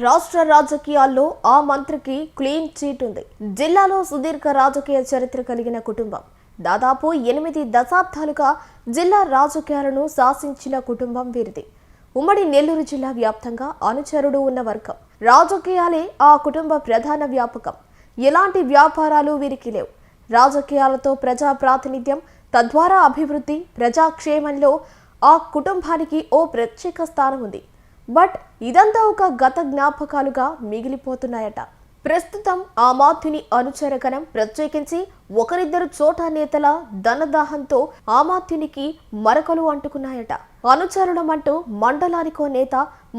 రాష్ట్ర రాజకీయాల్లో ఆ మంత్రికి క్లీన్ చీట్ ఉంది. జిల్లాలో సుదీర్ఘ రాజకీయ చరిత్ర కలిగిన కుటుంబం. దాదాపు 8 దశాబ్దాలుగా జిల్లా రాజకీయాలను శాసించిన కుటుంబం వీరిది. ఉమ్మడి నెల్లూరు జిల్లా వ్యాప్తంగా అనుచరుడు ఉన్న వర్గం. రాజకీయాలే ఆ కుటుంబ ప్రధాన వ్యాపకం. ఎలాంటి వ్యాపారాలు వీరికి లేవు. రాజకీయాలతో ప్రజా ప్రాతినిధ్యం, తద్వారా అభివృద్ధి, ప్రజాక్షేమంలో ఆ కుటుంబానికి ఓ ప్రత్యేక స్థానం ఉంది. బట్ ఇదంతా ఒక గత జ్ఞాపకాలుగా మిగిలిపోతున్నాయట. ప్రస్తుతం ఆ మాధ్యుని అనుచరగణం, ప్రత్యేకించి ఒకరిద్దరు చోటా నేతల ధనదాహంతో ఆ మాధ్యునికి మరకలు అంటుకున్నాయట. అనుచరులమంటూ మండలానికో నేత,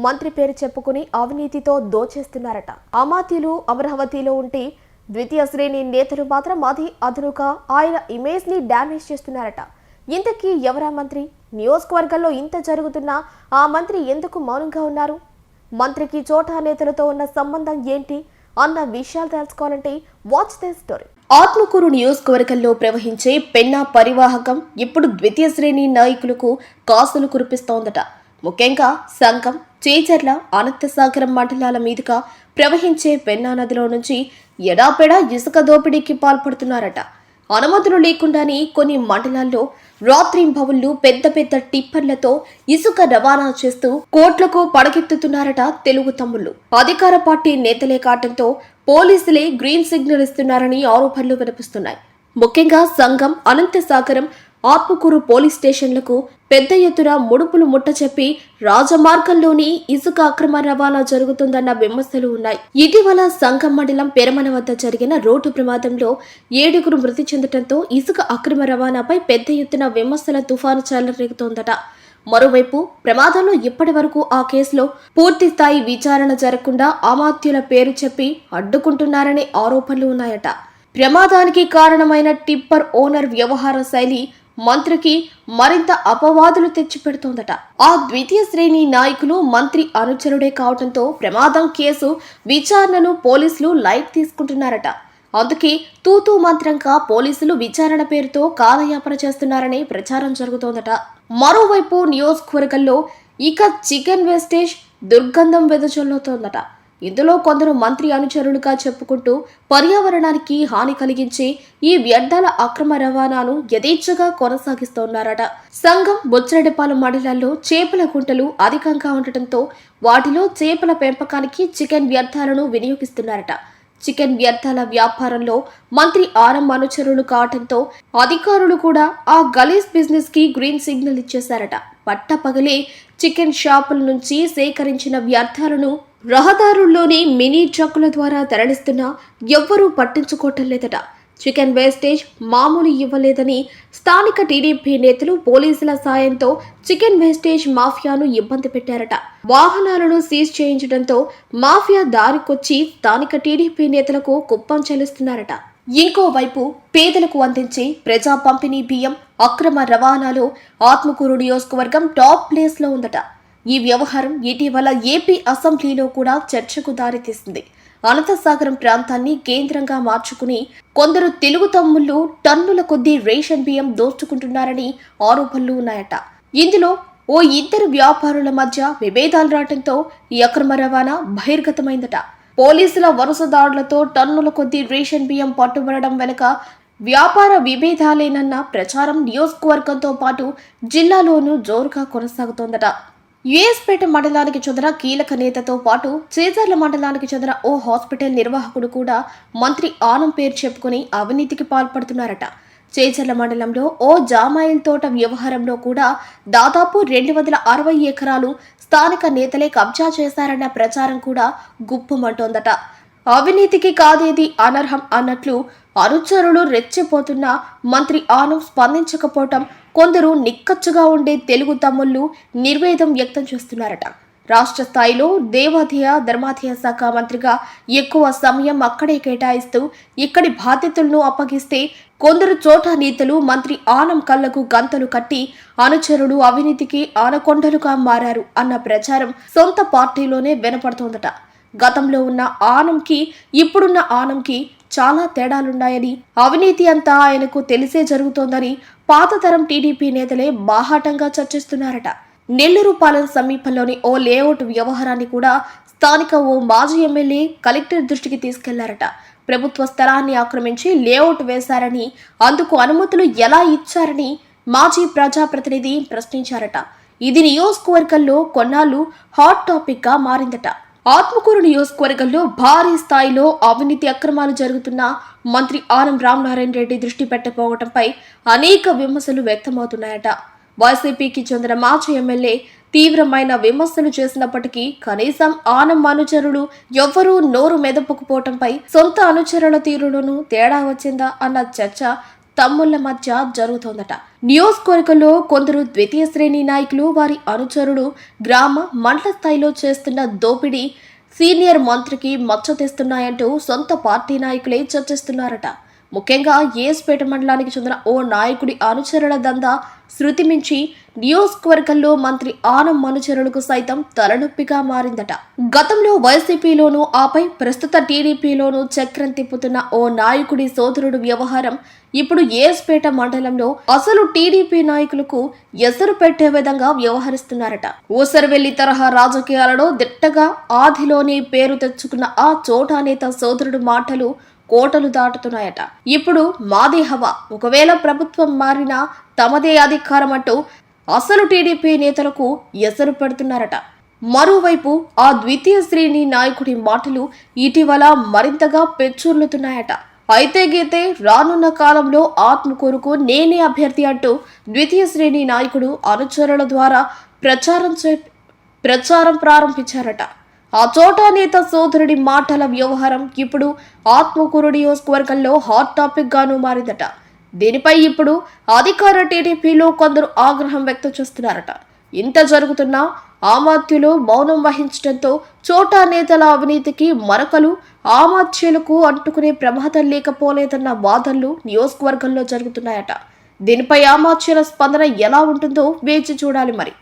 మంత్రి పేరు చెప్పుకుని అవినీతితో దోచేస్తున్నారట. అమాత్యులు అమరావతిలో ఉంటే ద్వితీయ శ్రేణి నేతలు మాత్రం అది అదునుగా ఆయన ఇమేజ్ ని డ్యామేజ్ చేస్తున్నారట. ఇంతకీ ఎవరా మంత్రి? నియోజకవర్గంలో ఇంత జరుగుతున్నా ఆ మంత్రి ఎందుకు మౌనంగా ఉన్నారు? మంత్రికి చోటా నేతలతో ఉన్న సంబంధం ఏంటి అన్న విషయాలు తెలుసుకోవాలంటే వాచ్ దిస్ స్టోరీ. ఆత్మకూరు నియోజకవర్గంలో ప్రవహించే పెన్నా పరివాహకం ఇప్పుడు ద్వితీయ శ్రేణి నాయకులకు కాసులు కురిపిస్తోందట. ముఖ్యంగా సంగం, చేచర్ల, అనంతసాగరం మండలాల మీదుగా ప్రవహించే పెన్నా నదిలో నుంచి ఎడాపెడా ఇసుక దోపిడీకి పాల్పడుతున్నారట. అనుమతులు లేకుండానే కొన్ని మండలాల్లో రాత్రింబవళ్లు పెద్ద పెద్ద టిప్పర్లతో ఇసుక రవాణా చేస్తూ కోట్లకు పడగెత్తుతున్నారట తెలుగు తమ్ముళ్లు. అధికార పార్టీ నేతలే కావడంతో పోలీసులే గ్రీన్ సిగ్నల్ ఇస్తున్నారని ఆరోపణలు వినిపిస్తున్నాయి. ముఖ్యంగా సంగం, అనంతసాగరం, ఆత్మకూరు పోలీస్ స్టేషన్లకు పెద్ద ఎత్తున ముడుపులు ముట్ట చెప్పి రాజమార్గంలోని ఇసుక అక్రమ రవాణా జరుగుతుందన్న విమర్శలు ఉన్నాయి. ఇటీవల సంగం మండలం పెరమన వద్ద జరిగిన రోడ్డు ప్రమాదంలో 7 మృతి చెందడంతో ఇసుక అక్రమ రవాణాపై పెద్ద ఎత్తున విమర్శల తుఫాను చెలరేగుతోందట. మరోవైపు ప్రమాదంలో ఇప్పటి వరకు ఆ కేసులో పూర్తి స్థాయి విచారణ జరగకుండా అమాత్యుల పేరు చెప్పి అడ్డుకుంటున్నారనే ఆరోపణలు ఉన్నాయట. ప్రమాదానికి కారణమైన టిప్పర్ ఓనర్ వ్యవహార శైలి మంత్రికి మరింత అపవాదులు తెచ్చిపెడుతోందట. ఆ ద్వితీయ శ్రేణి నాయకులు మంత్రి అనుచరుడే కావడంతో ప్రమాదం కేసు విచారణను పోలీసులు లైట్ తీసుకుంటున్నారట. అందుకే తూతూ మంత్రంగా పోలీసులు విచారణ పేరుతో కాలయాపన చేస్తున్నారని ప్రచారం జరుగుతోందట. మరోవైపు నియోజకవర్గంలో ఇక చికెన్ వేస్టేజ్ దుర్గంధం వెదజల్లుతోందట. ఇందులో కొందరు మంత్రి అనుచరులుగా చెప్పుకుంటూ పర్యావరణానికి హాని కలిగించే ఈ వ్యర్థాల అక్రమ రవాణాను యథేచ్ఛగా కొనసాగిస్తున్నారట. సంగం, బొచ్చిరెడ్డిపాలెం మండలాల్లో చేపల గుంటలు అధికంగా ఉండటంతో వాటిలో చేపల పెంపకానికి చికెన్ వ్యర్థాలను వినియోగిస్తున్నారట. చికెన్ వ్యర్థాల వ్యాపారంలో మంత్రి ఆనం అనుచరులు కావడంతో అధికారులు కూడా ఆ గలీజ్ బిజినెస్ కి గ్రీన్ సిగ్నల్ ఇచ్చేశారట. పట్టపగలే చికెన్ షాపుల నుంచి సేకరించిన వ్యర్థాలను రహదారుల్లోని మినీ ట్రక్కుల ద్వారా తరలిస్తున్నా ఎవ్వరూ పట్టించుకోవటం లేదట. చికెన్ వేస్టేజ్ మామూలు ఇవ్వలేదని స్థానిక టీడీపీ నేతలు పోలీసుల సాయంతో చికెన్ వేస్టేజ్ మాఫియాను ఇబ్బంది పెట్టారట. వాహనాలను సీజ్ చేయించడంతో మాఫియా దారికొచ్చి స్థానిక టీడీపీ నేతలకు కుప్పం చెల్లిస్తున్నారట. ఇంకోవైపు పేదలకు అందించే ప్రజా పంపిణీ బియ్యం అక్రమ రవాణాలో ఆత్మకూరు నియోజకవర్గం టాప్ ప్లేస్ లో ఉందట. ఈ వ్యవహారం ఇటీవల ఏపీ అసెంబ్లీలో కూడా చర్చకు దారితీసింది. అనంతసాగరం ప్రాంతాన్ని కేంద్రంగా మార్చుకుని కొందరు తెలుగు తమ్ముళ్లు టన్నుల కొద్దీ రేషన్ బియ్యం దోచుకుంటున్నారని ఆరోపణలు ఉన్నాయట. ఇందులో ఓ 2 వ్యాపారుల మధ్య విభేదాలు రావడంతో ఈ అక్రమ రవాణా బహిర్గతమైందట. పోలీసుల వరుస దాడులతో టన్నుల కొద్దీ రేషన్ బియ్యం పట్టుబడడం వెనుక వ్యాపార విభేదాలేనన్న ప్రచారం నియోజకవర్గంతో పాటు జిల్లాలోనూ జోరుగా కొనసాగుతోందట. యుఎస్పేట మండలానికి చెందిన కీలక నేతతో పాటు చేజర్ల మండలానికి చెందిన ఓ హాస్పిటల్ నిర్వాహకుడు కూడా మంత్రి ఆనం పేరు చెప్పుకుని అవినీతికి పాల్పడుతున్నారట. చేజర్ల మండలంలో ఓ జామాయిల్ తోట వ్యవహారంలో కూడా దాదాపు 260 ఎకరాలు స్థానిక నేతలే కబ్జా చేశారన్న ప్రచారం కూడా గుప్పుమంటోందట. అవినీతికి కాదేది అనర్హం అన్నట్లు అనుచరులు రెచ్చిపోతున్న మంత్రి ఆనం స్పందించకపోవటం కొందరు నిక్కచ్చుగా ఉండే తెలుగు తమ్ముళ్లు నిర్వేదం వ్యక్తం చేస్తున్నారట. రాష్ట్ర స్థాయిలో దేవాదాయ ధర్మాదాయ శాఖ మంత్రిగా ఎక్కువ సమయం అక్కడే కేటాయిస్తూ ఇక్కడి బాధ్యతలను అప్పగిస్తే కొందరు చోటా నేతలు మంత్రి ఆనం కళ్లకు గంతలు కట్టి అనుచరులు అవినీతికి ఆనకొండలుగా మారారు అన్న ప్రచారం సొంత పార్టీలోనే వినపడుతోందట. గతంలో ఉన్న ఆనంకి ఇప్పుడున్న ఆనంకి చాలా తేడాలున్నాయని, అవినీతి అంతా ఆయనకు తెలిసే జరుగుతోందని పాత తరం టీడీపీ నేతలే బాహాటంగా చర్చిస్తున్నారట. నెల్లూరు పాలెం సమీపంలోని ఓ లేఅవుట్ వ్యవహారాన్ని కూడా స్థానిక ఓ మాజీ ఎమ్మెల్యే కలెక్టర్ దృష్టికి తీసుకెళ్లారట. ప్రభుత్వ స్థలాన్ని ఆక్రమించి లేఅవుట్ వేశారని, అందుకు అనుమతులు ఎలా ఇచ్చారని మాజీ ప్రజాప్రతినిధి ప్రశ్నించారట. ఇది నియోజకవర్గంలో కొన్నాళ్లు హాట్ టాపిక్ గా మారిందట. ఆత్మకూరు నియోజకవర్గంలో భారీ స్థాయిలో అవినీతి అక్రమాలు జరుగుతున్న మంత్రి ఆనం రామనారాయణ రెడ్డి దృష్టి పెట్టకపోవడంపై అనేక విమర్శలు వ్యక్తమవుతున్నాయట. వైసీపీకి చెందిన మాజీ ఎమ్మెల్యే తీవ్రమైన విమర్శలు చేసినప్పటికీ కనీసం ఆనం అనుచరులు ఎవ్వరూ నోరు మెదపకపోవడంపై సొంత అనుచరుల తీరులోనూ తేడా వచ్చిందా అన్న చర్చ తమ్ముళ్ల మధ్య జరుగుతోందట. నియోజకవర్గంలో కొందరు ద్వితీయ శ్రేణి నాయకులు, వారి అనుచరులు గ్రామ మండల స్థాయిలో చేస్తున్న దోపిడీ సీనియర్ మంత్రికి మచ్చ తెస్తున్నాయంటూ సొంత పార్టీ నాయకులే చర్చిస్తున్నారట. ముఖ్యంగా ఏస్పేట మండలానికి చెందిన ఓ నాయకుడి అనుచరుల దందా శృతి మించి నియోజకవర్గంలో మంత్రి ఆనం అనుచరులకు సైతం తలనొప్పిగా మారిందట. గతంలో వైసీపీలోనూ ఆపై ప్రస్తుత టీడీపీలోనూ చక్రం తిప్పుతున్న ఓ నాయకుడి సోదరుడు వ్యవహారం ఇప్పుడు ఏస్పేట మండలంలో అసలు టీడీపీ నాయకులకు ఎసరు పెట్టే విధంగా వ్యవహరిస్తున్నారట. ఊసరవెల్లి తరహా రాజకీయాలలో దిట్టగా ఆదిలోనే పేరు తెచ్చుకున్న ఆ చోటా నేత సోదరుడు మాటలు కోటలు దాటుతున్నాయట. ఇప్పుడు మాదే హవా, ఒకవేళ ప్రభుత్వం మారినా తమదే అధికారం అంటూ అసలు టీడీపీ నేతలకు ఎసరు పెడుతున్నారట. మరోవైపు ఆ ద్వితీయ శ్రేణి నాయకుడి మాటలు ఇటీవల మరింతగా పెచ్చుర్లుతున్నాయట. అయితే గీతే రానున్న కాలంలో ఆత్మకూరుకు నేనే అభ్యర్థి అంటూ ద్వితీయ శ్రేణి నాయకుడు అనుచరుల ద్వారా ప్రచారం ప్రారంభించారట. ఆ చోటా నేత సోదరుడి మాటల వ్యవహారం ఇప్పుడు ఆత్మకూరు నియోజకవర్గంలో హాట్ టాపిక్ గాను మారిందట. దీనిపై ఇప్పుడు అధికార టీడీపీలో కొందరు ఆగ్రహం వ్యక్తం చేస్తున్నారట. ఇంత జరుగుతున్నా ఆమాత్యులు మౌనం వహించడంతో చోటా నేతల అవినీతికి మరకలు ఆమాత్యులకు అంటుకునే ప్రమాదం లేకపోలేదన్న వాదనలు నియోజకవర్గంలో జరుగుతున్నాయట. దీనిపై ఆమాత్యుల స్పందన ఎలా ఉంటుందో వేచి చూడాలి మరి.